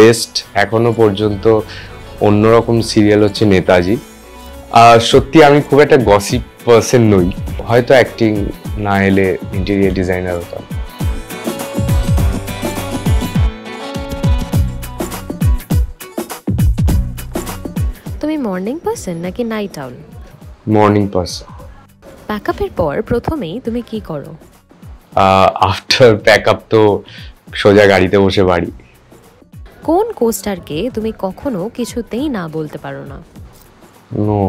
Best এখনো পর্যন্ত অন্যরকম সিরিয়াল হচ্ছে নেতাজি। সত্যি আমি খুব একটা গসিপ পার্সন নই, হয়তো অ্যাক্টিং না এলে ইন্টেরিয়ার ডিজাইনার হতাম। তুমি মর্নিং পারসন নাকি নাইট আউল? Morning person. প্যাকআপের পর প্রথমেই তুমি কি করো? আফটার প্যাকআপ তো সোজা গাড়িতে বসে বাড়ি। কোন কোস্টারকে তুমি কখনো কিছুতেই না বলতে পারো না? নো।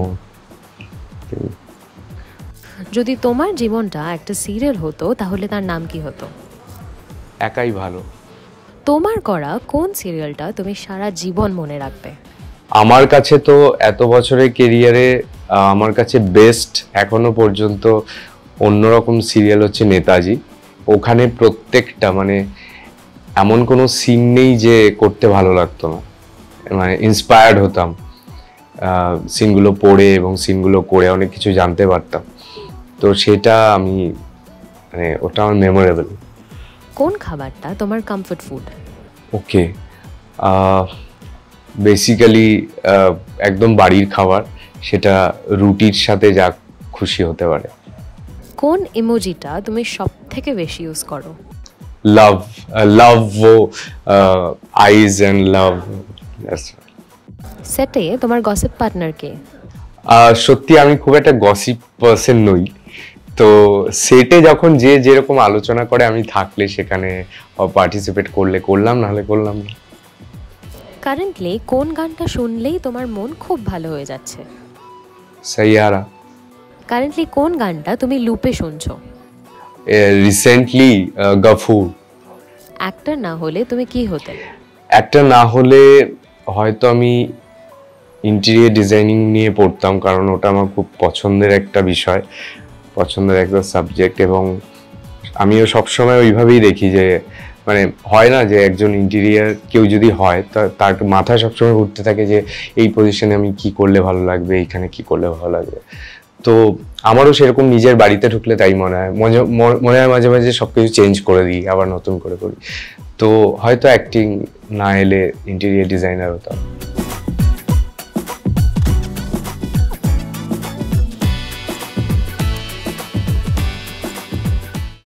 যদি তোমার জীবনটা একটা সিরিয়াল হতো তাহলে তার নাম কি হতো? একাই ভালো। তোমার করা কোন সিরিয়ালটা তুমি সারা জীবন মনে রাখবে? আমার কাছে তো এত বছরের কেরিয়ারে আমার কাছে বেস্ট এখনো পর্যন্ত অন্যরকম সিরিয়াল হচ্ছে নেতাজি। ওখানে প্রত্যেকটা মানে এমন কোনো সিন নেই যে করতে ভালো লাগতো না, মানে ইন্সপায়ার্ড হতাম সিনগুলো পড়ে এবং সিনগুলো করে অনেক কিছু জানতে পারতাম। তো সেটা আমি মানে ওটা আমার মেমোরেবল। কোন খাবারটা তোমার কমফর্ট ফুড? ওকে, বেসিক্যালি একদম বাড়ির খাবার, সেটা রুটির সাথে যা খুশি হতে পারে। কোন ইমোজিটা তুমি সব থেকে বেশি ইউজ করো? লাভ, লাভ ও আইজ অ্যান্ড লাভ। সেটে তোমার গসিপ পার্টনার কে? সত্যি আমি খুব একটা গসিপ পার্সন নই, তো সেটে যখন যে যেরকম আলোচনা করে আমি থাকলে সেখানে পার্টিসিপেট করলে করলাম, নাহলে করলাম না। কারেন্টলি কোন গানটা শুনলেই তোমার মন খুব ভালো হয়ে যাচ্ছে? সাইয়ারা। কারেন্টলি কোন গানটা তুমি লুপে শুনছো? রিসেন্টলি গফুর। অ্যাক্টর না হলে তুমি কি হতে? একটা না হলে হয়তো আমি ইন্টেরিয়র ডিজাইনিং নিয়ে পড়তাম, কারণ ওটা আমার খুব পছন্দের একটা বিষয়, পছন্দের একটা সাবজেক্ট। এবং আমিও সবসময় ওইভাবেই দেখি যে মানে হয় না যে একজন ইন্টেরিয়ার কেউ যদি হয় তার মাথায় সবসময় ঘুরতে থাকে যে এই পজিশনে আমি কি করলে ভালো লাগবে, এইখানে কি করলে ভালো লাগবে। তো আমারও সেরকম নিজের বাড়িতে ঢুকলে তাই মনে হয়, মাঝে মাঝে সবকিছু চেঞ্জ করে দিই, আবার নতুন করে করি। তো হয়তো অ্যাক্টিং না এলে ইন্টেরিয়র ডিজাইনার হতাম।